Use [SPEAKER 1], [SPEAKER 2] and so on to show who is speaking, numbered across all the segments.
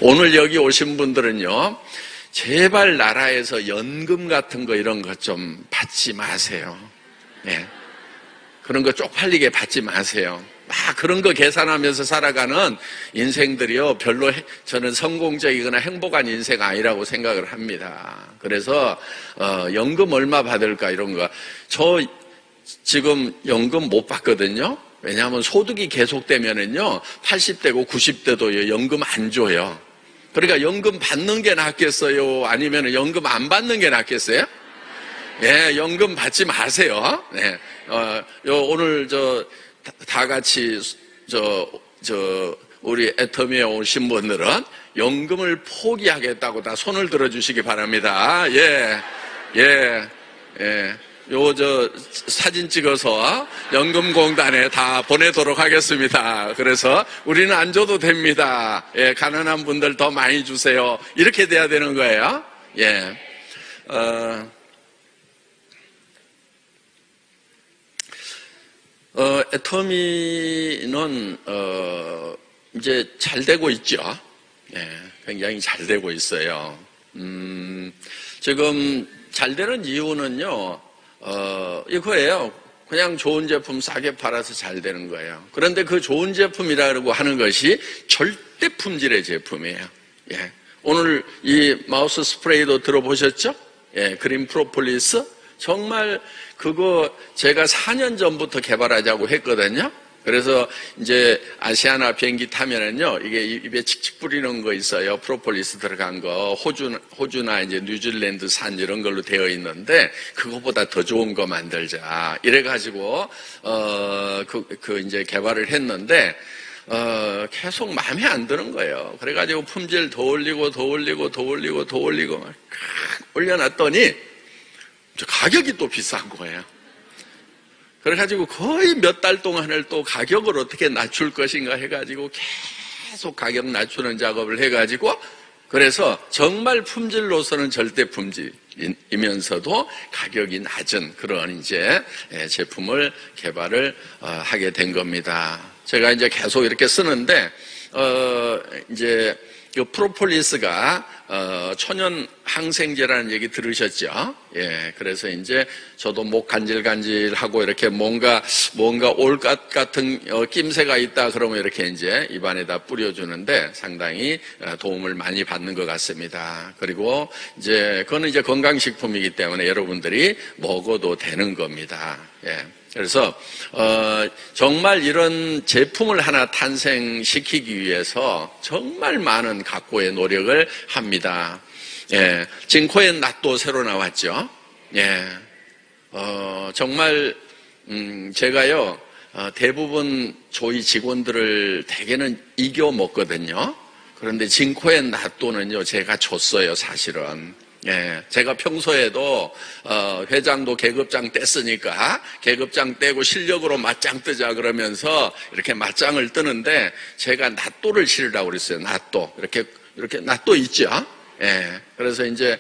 [SPEAKER 1] 오늘 여기 오신 분들은요, 제발 나라에서 연금 같은 거 이런 거 좀 받지 마세요. 네. 그런 거 쪽팔리게 받지 마세요. 막 그런 거 계산하면서 살아가는 인생들이요, 별로 저는 성공적이거나 행복한 인생 아니라고 생각을 합니다. 그래서 연금 얼마 받을까 이런 거. 저 지금 연금 못 받거든요. 왜냐하면 소득이 계속되면은요 80대고 90대도 연금 안 줘요. 그러니까 연금 받는 게 낫겠어요? 아니면 연금 안 받는 게 낫겠어요? 예, 연금 받지 마세요. 네. 오늘 다 같이 우리 애터미에 오신 분들은 연금을 포기하겠다고 다 손을 들어주시기 바랍니다. 예. 사진 찍어서 연금공단에 다 보내도록 하겠습니다. 그래서 우리는 안 줘도 됩니다. 예, 가난한 분들 더 많이 주세요. 이렇게 돼야 되는 거예요. 예. 애터미는 이제 잘 되고 있죠. 예, 굉장히 잘 되고 있어요. 지금 잘 되는 이유는요, 이거예요. 그냥 좋은 제품 싸게 팔아서 잘 되는 거예요. 그런데 그 좋은 제품이라고 하는 것이 절대 품질의 제품이에요. 예. 오늘 이 마우스 스프레이도 들어보셨죠? 예, 그린 프로폴리스. 정말 그거 제가 4년 전부터 개발하자고 했거든요. 그래서 이제 아시아나 비행기 타면은요, 이게 입에 칙칙 뿌리는 거 있어요. 프로폴리스 들어간 거. 호주나 이제 뉴질랜드 산 이런 걸로 되어 있는데, 그거보다 더 좋은 거 만들자. 이래가지고, 이제 개발을 했는데, 계속 마음에 안 드는 거예요. 그래가지고 품질 더 올리고, 막 올려놨더니, 가격이 또 비싼 거예요. 그래가지고 거의 몇 달 동안을 또 가격을 어떻게 낮출 것인가 해가지고 계속 가격 낮추는 작업을 해가지고, 그래서 정말 품질로서는 절대 품질이면서도 가격이 낮은 그런 이제 제품을 개발을 하게 된 겁니다. 제가 이제 계속 이렇게 쓰는데, 이제 그 프로폴리스가 천연 항생제라는 얘기 들으셨죠? 예, 그래서 이제 저도 목 간질간질하고 이렇게 뭔가 올것 같은 낌새가 있다 그러면 이렇게 이제 입안에다 뿌려주는데 상당히 도움을 많이 받는 것 같습니다. 그리고 이제 그거는 이제 건강식품이기 때문에 여러분들이 먹어도 되는 겁니다. 예. 그래서 정말 이런 제품을 하나 탄생시키기 위해서 정말 많은 각고의 노력을 합니다. 예, 징코엔 낫도 새로 나왔죠. 예, 정말 제가요 대부분 저희 직원들을 대개는 이겨 먹거든요. 그런데 징코엔 낫도는요 제가 줬어요, 사실은. 예, 제가 평소에도 회장도 계급장 뗐으니까 계급장 떼고 실력으로 맞짱 뜨자 그러면서 이렇게 맞짱을 뜨는데, 제가 낫도를 실으라고 그랬어요. 낫도 이렇게 낫도 있죠. 예, 그래서 이제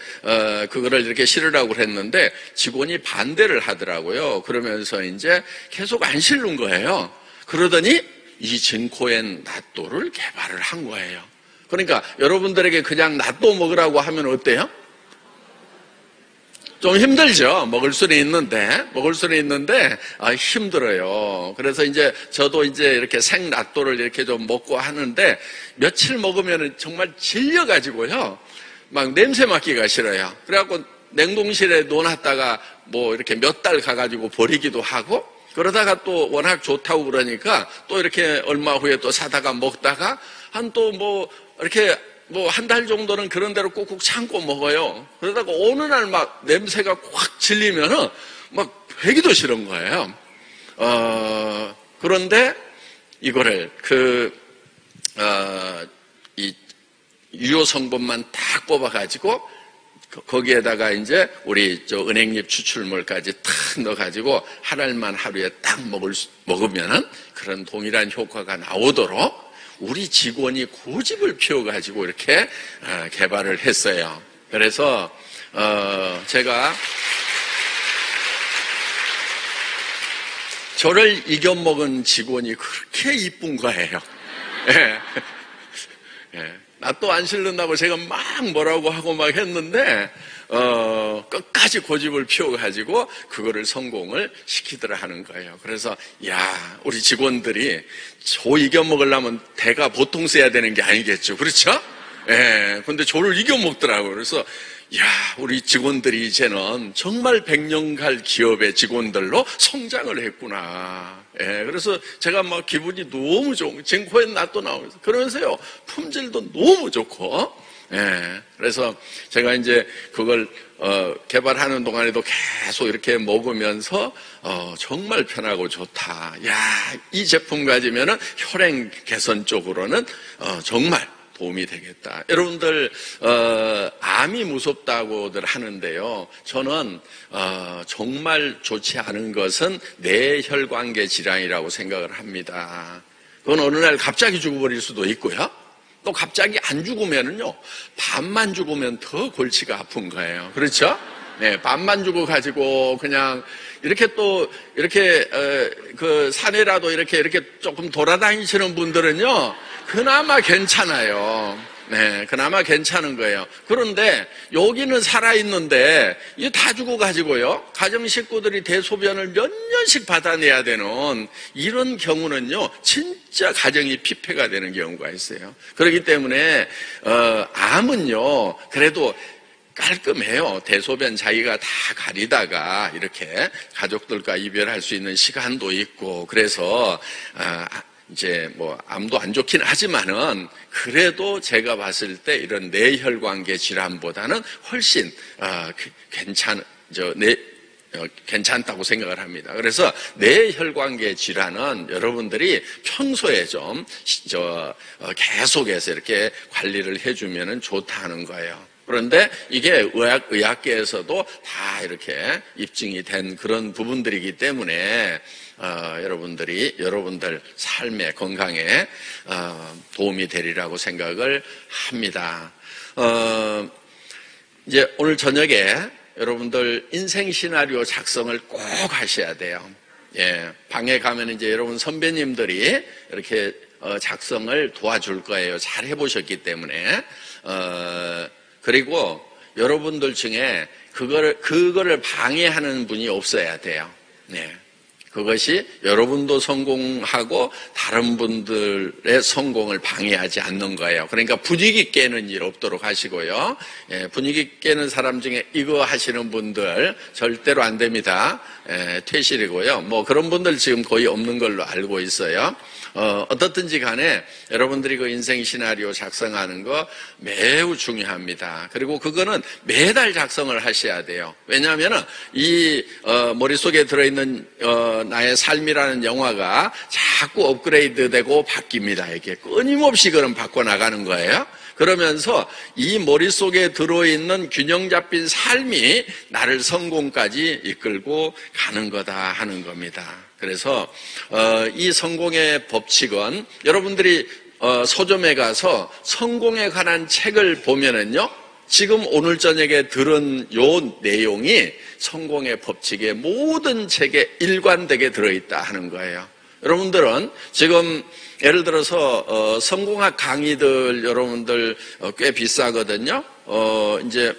[SPEAKER 1] 그거를 이렇게 실으라고 그랬는데 직원이 반대를 하더라고요. 그러면서 이제 계속 안 실는 거예요. 그러더니 이 징코엔 낫도를 개발을 한 거예요. 그러니까 여러분들에게 그냥 낫도 먹으라고 하면 어때요? 좀 힘들죠. 먹을 수는 있는데 힘들어요. 그래서 이제 저도 이제 이렇게 생낫도를 이렇게 좀 먹고 하는데, 며칠 먹으면 정말 질려가지고요 막 냄새 맡기가 싫어요. 그래갖고 냉동실에 놓아놨다가 뭐 이렇게 몇 달 가가지고 버리기도 하고, 그러다가 또 워낙 좋다고 그러니까 또 이렇게 얼마 후에 또 사다가 먹다가 한 한 달 정도는 그런 대로 꾹꾹 참고 먹어요. 그러다가 어느 날 막 냄새가 확 질리면은 막 배기도 싫은 거예요. 그런데 이거를 이 유효 성분만 딱 뽑아가지고 거기에다가 이제 우리 은행잎 추출물까지 탁 넣어가지고 한 알만 하루에 딱 먹으면은 그런 동일한 효과가 나오도록 우리 직원이 고집을 피워가지고 이렇게 개발을 했어요. 그래서 제가 저를 이겨먹은 직원이 그렇게 이쁜 거예요. 예. 예. 나 또 안 실른다고 제가 막 뭐라고 하고 막 했는데, 끝까지 고집을 피워가지고 그거를 성공을 시키더라 하는 거예요. 그래서, 야, 우리 직원들이 조 이겨먹으려면 대가 보통 써야 되는 게 아니겠죠. 그렇죠? 예. 근데 조를 이겨먹더라고요. 그래서, 야, 우리 직원들이 이제는 정말 100년 갈 기업의 직원들로 성장을 했구나. 예, 그래서 제가 막 기분이 너무 좋은, 지금 코에 낫도 나오면서. 그러면서요, 품질도 너무 좋고, 예, 그래서 제가 이제 그걸, 개발하는 동안에도 계속 이렇게 먹으면서, 정말 편하고 좋다. 야, 이 제품 가지면은 혈행 개선 쪽으로는, 정말 도움이 되겠다. 여러분들 암이 무섭다고들 하는데요. 저는 정말 좋지 않은 것은 뇌혈관계 질환이라고 생각을 합니다. 그건 어느 날 갑자기 죽어버릴 수도 있고요. 또 갑자기 안 죽으면은요, 반만 죽으면 더 골치가 아픈 거예요. 그렇죠? 네, 반만 죽어가지고 그냥 이렇게 또 이렇게 그 산에라도 이렇게 조금 돌아다니시는 분들은요, 그나마 괜찮아요. 네, 그나마 괜찮은 거예요. 그런데 여기는 살아있는데 이게 다 죽어가지고요, 가정 식구들이 대소변을 몇 년씩 받아내야 되는 이런 경우는요, 진짜 가정이 피폐가 되는 경우가 있어요. 그렇기 때문에 암은요, 그래도 깔끔해요. 대소변 자기가 다 가리다가 이렇게 가족들과 이별할 수 있는 시간도 있고, 그래서 이제 뭐 암도 안 좋긴 하지만은 그래도 제가 봤을 때 이런 뇌혈관계 질환보다는 훨씬 괜찮다고 생각을 합니다. 그래서 뇌혈관계 질환은 여러분들이 평소에 좀 계속해서 이렇게 관리를 해주면은 좋다는 거예요. 그런데 이게 의학계에서도 다 이렇게 입증이 된 그런 부분들이기 때문에 여러분들 삶의 건강에 도움이 되리라고 생각을 합니다. 이제 오늘 저녁에 여러분들 인생 시나리오 작성을 꼭 하셔야 돼요. 예, 방에 가면 이제 여러분 선배님들이 이렇게 작성을 도와줄 거예요. 잘 해보셨기 때문에. 그리고 여러분들 중에 그거를 방해하는 분이 없어야 돼요. 네. 그것이 여러분도 성공하고 다른 분들의 성공을 방해하지 않는 거예요. 그러니까 분위기 깨는 일 없도록 하시고요. 예, 분위기 깨는 사람 중에 이거 하시는 분들 절대로 안 됩니다. 퇴실이고요. 뭐 그런 분들 지금 거의 없는 걸로 알고 있어요. 어떻든지 간에 여러분들이 그 인생 시나리오 작성하는 거 매우 중요합니다. 그리고 그거는 매달 작성을 하셔야 돼요. 왜냐하면 이 머릿속에 들어있는 나의 삶이라는 영화가 자꾸 업그레이드 되고 바뀝니다. 이게 끊임없이 그럼 바꿔나가는 거예요. 그러면서 이 머릿속에 들어있는 균형 잡힌 삶이 나를 성공까지 이끌고 가는 거다 하는 겁니다. 그래서 이 성공의 법칙은 여러분들이 서점에 가서 성공에 관한 책을 보면은요, 지금 오늘 저녁에 들은 요 내용이 성공의 법칙의 모든 책에 일관되게 들어있다 하는 거예요. 여러분들은 지금 예를 들어서 성공학 강의들 여러분들 꽤 비싸거든요. 이제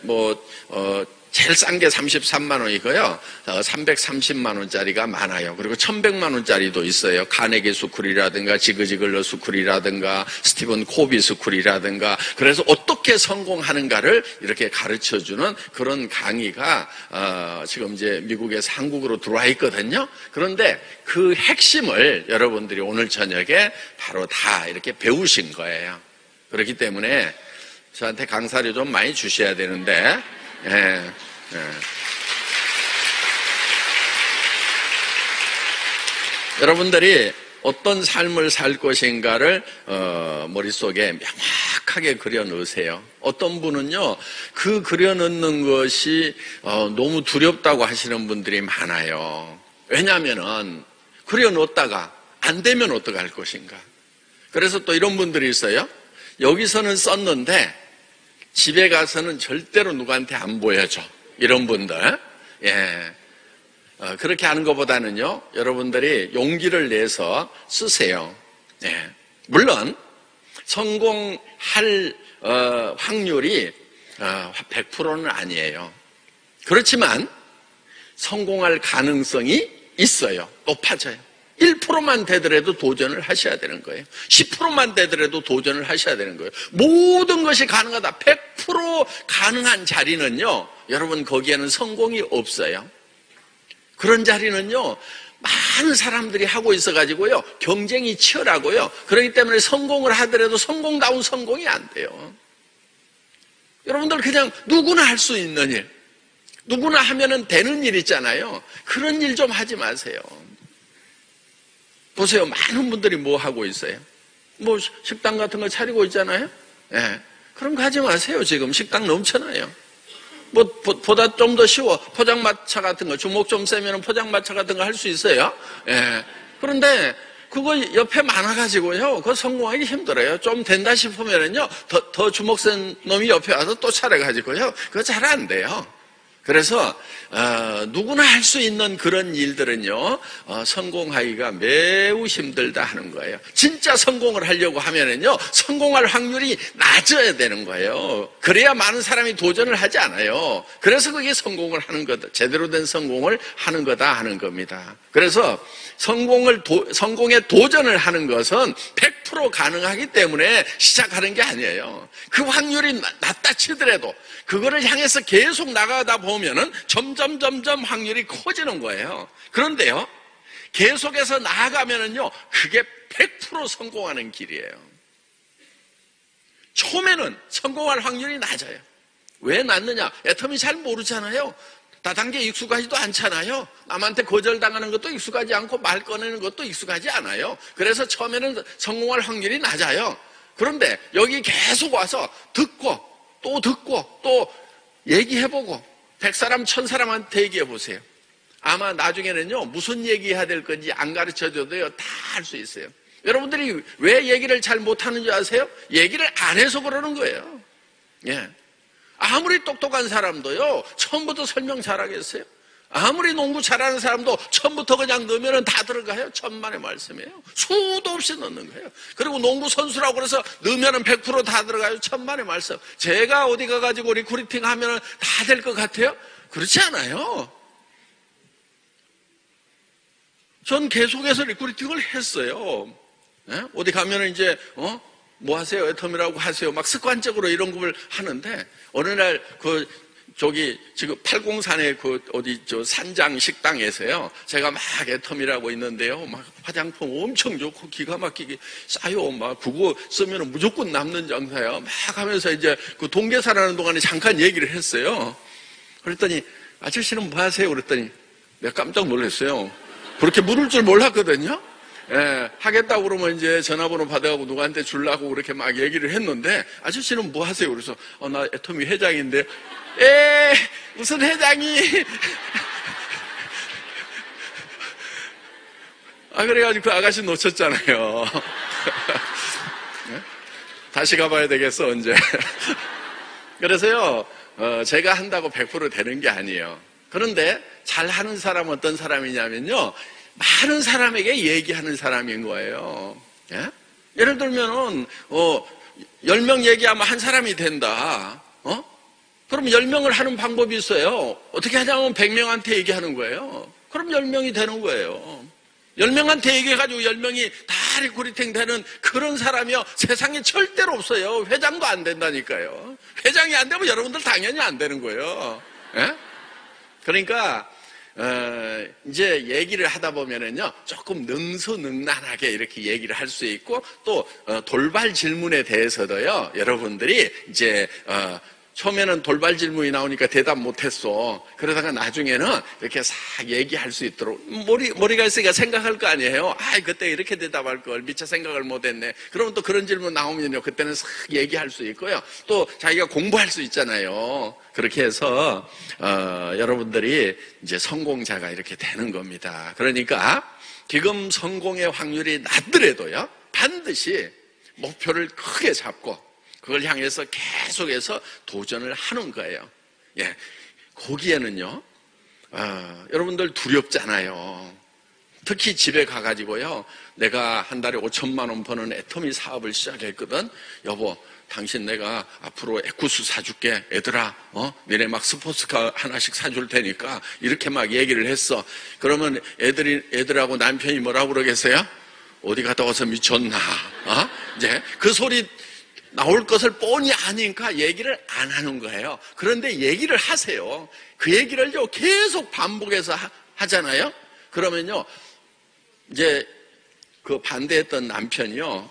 [SPEAKER 1] 제일 싼 게 33만 원이고요. 330만 원짜리가 많아요. 그리고 1100만 원짜리도 있어요. 카네기 스쿨이라든가 지그지글러 스쿨이라든가 스티븐 코비 스쿨이라든가. 그래서 어떻게 성공하는가를 이렇게 가르쳐주는 그런 강의가 지금 이제 미국에서 한국으로 들어와 있거든요. 그런데 그 핵심을 여러분들이 오늘 저녁에 바로 다 이렇게 배우신 거예요. 그렇기 때문에 저한테 강사료 좀 많이 주셔야 되는데, 예. 여러분들이 어떤 삶을 살 것인가를 머릿속에 명확하게 그려 넣으세요. 어떤 분은요, 그 그려 넣는 것이 너무 두렵다고 하시는 분들이 많아요. 왜냐하면은 그려 넣었다가 안 되면 어떡할 것인가. 그래서 또 이런 분들이 있어요. 여기서는 썼는데 집에 가서는 절대로 누구한테 안 보여줘. 이런 분들. 예. 그렇게 하는 것보다는요, 여러분들이 용기를 내서 쓰세요. 예. 물론 성공할 확률이 100%는 아니에요. 그렇지만 성공할 가능성이 있어요. 높아져요. 1%만 되더라도 도전을 하셔야 되는 거예요. 10%만 되더라도 도전을 하셔야 되는 거예요. 모든 것이 가능하다. 100% 가능한 자리는요, 여러분 거기에는 성공이 없어요. 그런 자리는요, 많은 사람들이 하고 있어가지고요, 경쟁이 치열하고요. 그렇기 때문에 성공을 하더라도 성공다운 성공이 안 돼요. 여러분들 그냥 누구나 할 수 있는 일, 누구나 하면은 되는 일 있잖아요. 그런 일 좀 하지 마세요. 보세요. 많은 분들이 뭐 하고 있어요? 뭐 식당 같은 거 차리고 있잖아요. 예. 그런 거 하지 마세요. 지금 식당 넘쳐나요. 뭐 보다 좀 더 쉬워. 포장마차 같은 거 주먹 좀 세면 포장마차 같은 거 할 수 있어요. 예. 그런데 그거 옆에 많아가지고요, 그거 성공하기 힘들어요. 좀 된다 싶으면은요, 더 주먹 센 놈이 옆에 와서 또 차려가지고요, 그거 잘 안 돼요. 그래서 누구나 할 수 있는 그런 일들은요, 성공하기가 매우 힘들다 하는 거예요. 진짜 성공을 하려고 하면은요, 성공할 확률이 낮아야 되는 거예요. 그래야 많은 사람이 도전을 하지 않아요. 그래서 그게 성공을 하는 거다, 제대로 된 성공을 하는 거다 하는 겁니다. 그래서 성공에 도전을 하는 것은 100% 가능하기 때문에 시작하는 게 아니에요. 그 확률이 낮다 치더라도 그거를 향해서 계속 나가다 보면은 점점 확률이 커지는 거예요. 그런데요, 계속해서 나아가면은요, 그게 100% 성공하는 길이에요. 처음에는 성공할 확률이 낮아요. 왜 낮느냐? 애터미 잘 모르잖아요. 다단계 익숙하지도 않잖아요. 남한테 거절당하는 것도 익숙하지 않고 말 꺼내는 것도 익숙하지 않아요. 그래서 처음에는 성공할 확률이 낮아요. 그런데 여기 계속 와서 듣고 또 얘기해보고 100사람 1000사람한테 얘기해보세요. 아마 나중에는요, 무슨 얘기해야 될 건지 안 가르쳐줘도요, 다 할 수 있어요. 여러분들이 왜 얘기를 잘 못하는 줄 아세요? 얘기를 안 해서 그러는 거예요. 예. 아무리 똑똑한 사람도요, 처음부터 설명 잘하겠어요? 아무리 농구 잘하는 사람도 처음부터 그냥 넣으면 다 들어가요. 천만의 말씀이에요. 수도 없이 넣는 거예요. 그리고 농구 선수라고 그래서 넣으면 100% 다 들어가요. 천만의 말씀. 제가 어디 가가지고 리크루팅 하면 다 될 것 같아요? 그렇지 않아요. 전 계속해서 리크루팅을 했어요. 네? 어디 가면은 이제, 뭐 하세요? 애텀이라고 하세요. 막 습관적으로 이런 걸 하는데, 어느 날, 지금 803의 산장 식당에서요, 제가 막 애텀이라고 있는데요, 막 화장품 엄청 좋고 기가 막히게 싸요. 막 그거 쓰면 무조건 남는 장사야. 막 하면서 이제 그 동계산하는 동안에 잠깐 얘기를 했어요. 그랬더니, 아저씨는 뭐 하세요? 그랬더니, 내가 깜짝 놀랐어요. 그렇게 물을 줄 몰랐거든요? 예, 하겠다고 그러면 이제 전화번호 받아가고 누구한테 주려고 그렇게 막 얘기를 했는데, 아저씨는 뭐 하세요? 그래서, 나 애터미 회장인데, 무슨 회장이. 그래가지고 그 아가씨 놓쳤잖아요. 다시 가봐야 되겠어, 언제. 그래서요, 제가 한다고 100% 되는 게 아니에요. 그런데 잘하는 사람은 어떤 사람이냐면요, 많은 사람에게 얘기하는 사람인 거예요. 예? 예를 들면은 10명 얘기하면 한 사람이 된다. 그럼 10명을 하는 방법이 있어요. 어떻게 하냐면 100명한테 얘기하는 거예요. 그럼 10명이 되는 거예요. 10명한테 얘기해가지고 10명이 다 리크루팅 되는 그런 사람이요, 세상에 절대로 없어요. 회장도 안 된다니까요. 회장이 안 되면 여러분들 당연히 안 되는 거예요. 예? 그러니까 이제 얘기를 하다 보면은요, 조금 능수능란하게 이렇게 얘기를 할 수 있고, 또 돌발 질문에 대해서도요, 여러분들이 이제 처음에는 돌발 질문이 나오니까 대답 못했어. 그러다가 나중에는 이렇게 싹 얘기할 수 있도록, 머리가 있으니까 생각할 거 아니에요. 그때 이렇게 대답할 걸 미처 생각을 못했네. 그러면 또 그런 질문 나오면요, 그때는 싹 얘기할 수 있고요. 또 자기가 공부할 수 있잖아요. 그렇게 해서 여러분들이 이제 성공자가 이렇게 되는 겁니다. 그러니까 지금 성공의 확률이 낮더라도요, 반드시 목표를 크게 잡고 그걸 향해서 계속해서 도전을 하는 거예요. 예, 거기에는요, 여러분들 두렵잖아요. 특히 집에 가가지고요, 내가 한 달에 5천만 원 버는 애터미 사업을 시작했거든. 여보, 당신 내가 앞으로 에쿠스 사줄게. 애들아, 니네 막 스포츠카 하나씩 사줄 테니까. 이렇게 막 얘기를 했어. 그러면 애들하고 남편이 뭐라고 그러겠어요? 어디 갔다 와서 미쳤나? 이제 그 소리 나올 것을 뻔히 아니까 얘기를 안 하는 거예요. 그런데 얘기를 하세요. 그 얘기를요, 계속 반복해서 하잖아요. 그러면요, 이제 그 반대했던 남편이요,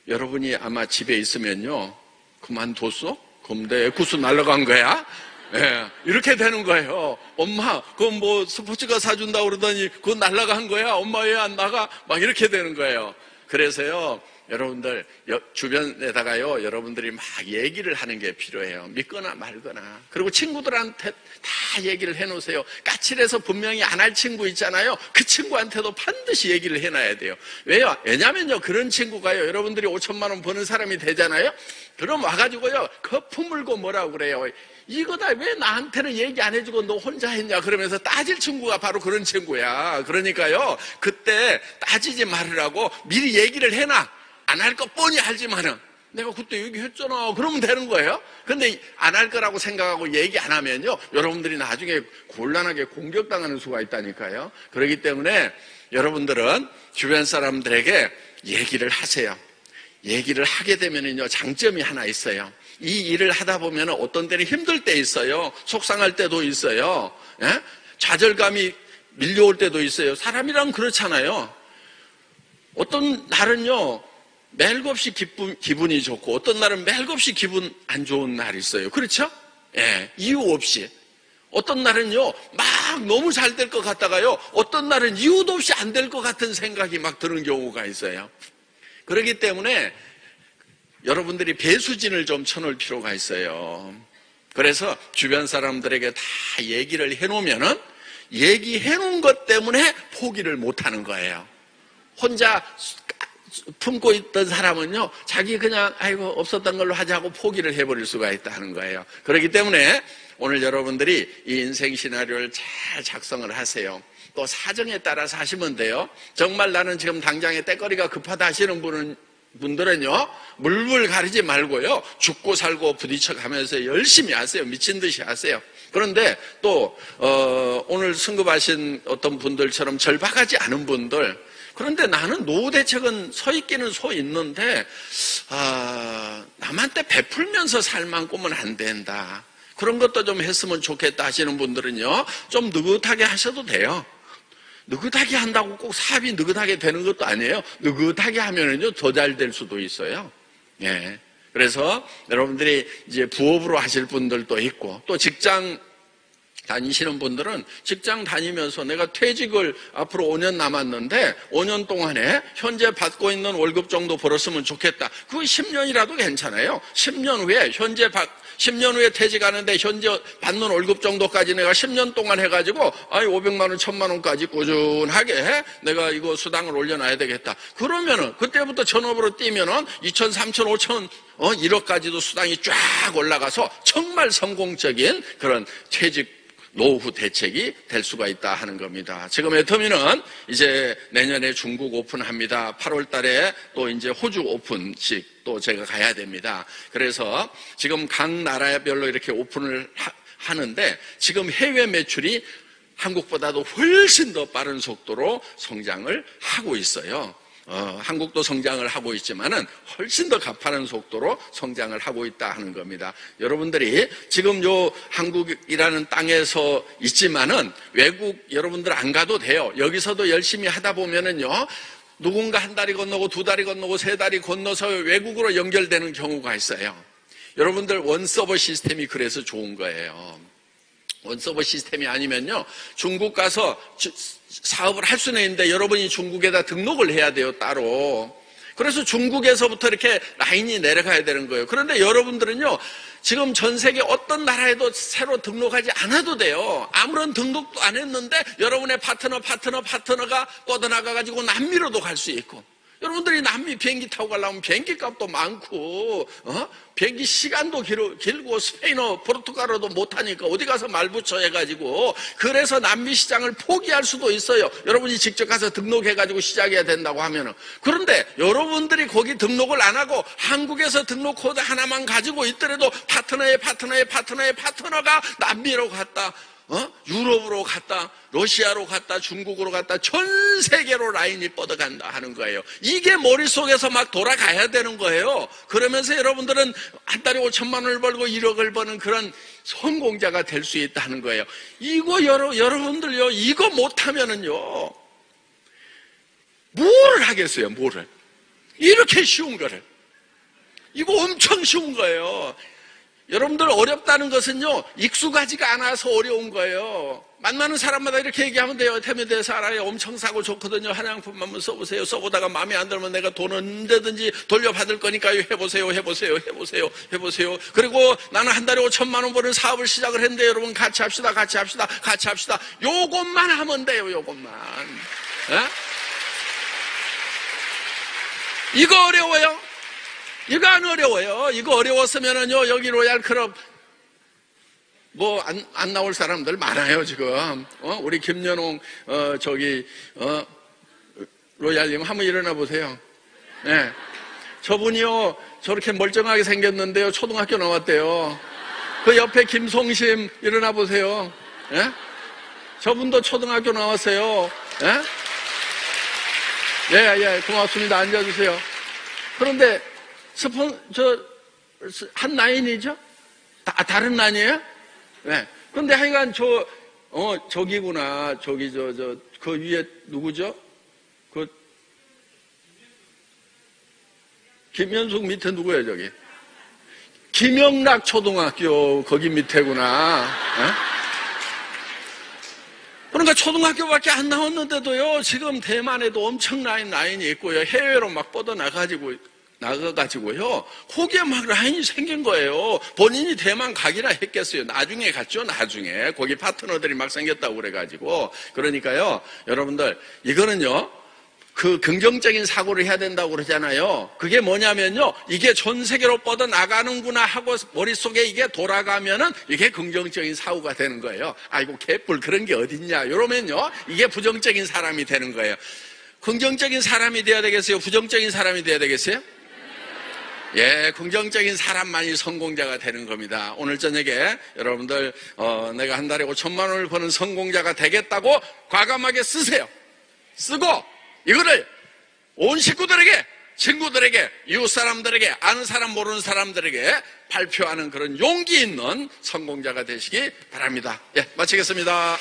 [SPEAKER 1] 여러분이 아마 집에 있으면요, 그만뒀어? 그럼 내 에쿠스 날라간 거야? 예, 이렇게 되는 거예요. 엄마, 그건 뭐 스포츠카 사준다고 그러더니 그거 날라간 거야? 엄마 왜 안 나가? 막 이렇게 되는 거예요. 그래서요, 여러분들 주변에다가요, 여러분들이 막 얘기를 하는 게 필요해요. 믿거나 말거나. 그리고 친구들한테 다 얘기를 해놓으세요. 까칠해서 분명히 안 할 친구 있잖아요. 그 친구한테도 반드시 얘기를 해놔야 돼요. 왜요? 왜냐면요, 그런 친구가요, 여러분들이 5천만 원 버는 사람이 되잖아요. 그럼 와가지고요, 거품 물고 뭐라고 그래요? 이거다, 왜 나한테는 얘기 안 해주고 너 혼자 했냐? 그러면서 따질 친구가 바로 그런 친구야. 그러니까요, 그때 따지지 말으라고 미리 얘기를 해놔. 안 할 거 뻔히 알지만은, 내가 그때 얘기했잖아. 그러면 되는 거예요. 근데 안 할 거라고 생각하고 얘기 안 하면요, 여러분들이 나중에 곤란하게 공격당하는 수가 있다니까요. 그렇기 때문에 여러분들은 주변 사람들에게 얘기를 하세요. 얘기를 하게 되면은요, 장점이 하나 있어요. 이 일을 하다 보면 어떤 때는 힘들 때 있어요. 속상할 때도 있어요. 예? 좌절감이 밀려올 때도 있어요. 사람이란 그렇잖아요. 어떤 날은요, 멜없이 기분이 좋고, 어떤 날은 멜없이 기분 안 좋은 날이 있어요. 그렇죠? 예, 이유 없이. 어떤 날은요, 막 너무 잘 될 것 같다가요, 어떤 날은 이유도 없이 안 될 것 같은 생각이 막 드는 경우가 있어요. 그렇기 때문에 여러분들이 배수진을 좀 쳐놓을 필요가 있어요. 그래서 주변 사람들에게 다 얘기를 해놓으면은, 얘기해놓은 것 때문에 포기를 못하는 거예요. 혼자 품고 있던 사람은요, 자기 그냥 아이고 없었던 걸로 하자고 포기를 해버릴 수가 있다는 거예요. 그렇기 때문에 오늘 여러분들이 이 인생 시나리오를 잘 작성을 하세요. 또 사정에 따라서 하시면 돼요. 정말 나는 지금 당장에 때거리가 급하다 하시는 분들은요, 물불 가리지 말고요, 죽고 살고 부딪혀 가면서 열심히 하세요. 미친 듯이 하세요. 그런데 또 오늘 승급하신 어떤 분들처럼 절박하지 않은 분들, 그런데 나는 노후 대책은 서 있기는 서 있는데 남한테 베풀면서 살만 꾸면 안 된다. 그런 것도 좀 했으면 좋겠다 하시는 분들은요, 좀 느긋하게 하셔도 돼요. 느긋하게 한다고 꼭 사업이 느긋하게 되는 것도 아니에요. 느긋하게 하면은요, 더 잘 될 수도 있어요. 예. 그래서 여러분들이 이제 부업으로 하실 분들도 있고, 또 직장 다니시는 분들은 직장 다니면서 내가 퇴직을 앞으로 5년 남았는데 5년 동안에 현재 받고 있는 월급 정도 벌었으면 좋겠다. 그거 10년이라도 괜찮아요. 10년 후에 퇴직하는데 현재 받는 월급 정도까지 내가 10년 동안 해가지고 500만 원, 1000만 원까지 꾸준하게 내가 이거 수당을 올려놔야 되겠다. 그러면은 그때부터 전업으로 뛰면은 2천, 3천, 5천, 1억까지도 수당이 쫙 올라가서 정말 성공적인 그런 퇴직 노후 대책이 될 수가 있다 하는 겁니다. 지금 애터미는 이제 내년에 중국 오픈합니다. 8월 달에 또 이제 호주 오픈식 또 제가 가야 됩니다. 그래서 지금 각 나라별로 이렇게 오픈을 하는데, 지금 해외 매출이 한국보다도 훨씬 더 빠른 속도로 성장을 하고 있어요. 한국도 성장을 하고 있지만은 훨씬 더 가파른 속도로 성장을 하고 있다 하는 겁니다. 여러분들이 지금 요 한국이라는 땅에서 있지만은 외국 여러분들 안 가도 돼요. 여기서도 열심히 하다 보면은요, 누군가 한 다리 건너고 두 다리 건너고 세 다리 건너서 외국으로 연결되는 경우가 있어요. 여러분들 원서버 시스템이 그래서 좋은 거예요. 원서버 시스템이 아니면요, 중국 가서 사업을 할 수는 있는데 여러분이 중국에다 등록을 해야 돼요, 따로. 그래서 중국에서부터 이렇게 라인이 내려가야 되는 거예요. 그런데 여러분들은요, 지금 전 세계 어떤 나라에도 새로 등록하지 않아도 돼요. 아무런 등록도 안 했는데 여러분의 파트너가 뻗어나가가지고 남미로도 갈 수 있고, 여러분들이 남미 비행기 타고 가려면 비행기 값도 많고, 비행기 시간도 길고, 스페인어, 포르투갈어도 못하니까 어디 가서 말 붙여 해가지고, 그래서 남미 시장을 포기할 수도 있어요. 여러분이 직접 가서 등록해가지고 시작해야 된다고 하면은. 그런데 여러분들이 거기 등록을 안 하고 한국에서 등록 코드 하나만 가지고 있더라도 파트너가 남미로 갔다, 유럽으로 갔다, 러시아로 갔다, 중국으로 갔다, 전 세계로 라인이 뻗어간다 하는 거예요. 이게 머릿속에서 막 돌아가야 되는 거예요. 그러면서 여러분들은 한 달에 5천만 원을 벌고 1억을 버는 그런 성공자가 될 수 있다는 거예요. 이거 여러분들요, 이거 못하면은요, 뭘 하겠어요, 뭐를. 이렇게 쉬운 거를. 이거 엄청 쉬운 거예요. 여러분들 어렵다는 것은요, 익숙하지가 않아서 어려운 거예요. 만나는 사람마다 이렇게 얘기하면 돼요. 태미대에서 알아요. 엄청 싸고 좋거든요. 한양품 한번 써보세요. 써보다가 마음에 안 들면 내가 돈 언제든지 돌려받을 거니까요. 해보세요. 그리고 나는 한 달에 5천만 원 버는 사업을 시작을 했는데 여러분 같이 합시다. 요것만 하면 돼요. 요것만. 이거 어려워요? 이거 안 어려워요. 이거 어려웠으면은요, 여기 로얄클럽, 안 나올 사람들 많아요, 지금. 우리 김연홍, 로얄님, 한번 일어나 보세요. 네. 저분이요, 저렇게 멀쩡하게 생겼는데요, 초등학교 나왔대요. 그 옆에 김송심, 일어나 보세요. 네? 저분도 초등학교 나왔어요. 예, 고맙습니다. 앉아주세요. 그런데, 한 라인이죠? 다른 라인이에요? 네. 근데 하여간 저기구나. 그 위에 누구죠? 김현숙 밑에 누구예요, 저기? 김영락 초등학교 거기 밑에구나. 그러니까 초등학교밖에 안 나왔는데도요, 지금 대만에도 엄청난 라인이 있고요. 해외로 막 뻗어나가지고요. 거기에 막 라인이 생긴 거예요. 본인이 대만 가기나 했겠어요. 나중에 갔죠, 나중에. 거기 파트너들이 막 생겼다고 그래가지고. 그러니까요, 여러분들, 이거는요, 그 긍정적인 사고를 해야 된다고 그러잖아요. 그게 뭐냐면요, 이게 전 세계로 뻗어나가는구나 하고 머릿속에 이게 돌아가면은 이게 긍정적인 사고가 되는 거예요. 아이고, 개뿔 그런 게 어딨냐. 이러면요, 이게 부정적인 사람이 되는 거예요. 긍정적인 사람이 돼야 되겠어요? 부정적인 사람이 돼야 되겠어요? 예, 긍정적인 사람만이 성공자가 되는 겁니다. 오늘 저녁에 여러분들 내가 한 달에 5천만 원을 버는 성공자가 되겠다고 과감하게 쓰세요. 쓰고 이거를 온 식구들에게, 친구들에게, 이웃 사람들에게, 아는 사람 모르는 사람들에게 발표하는 그런 용기 있는 성공자가 되시기 바랍니다. 예, 마치겠습니다.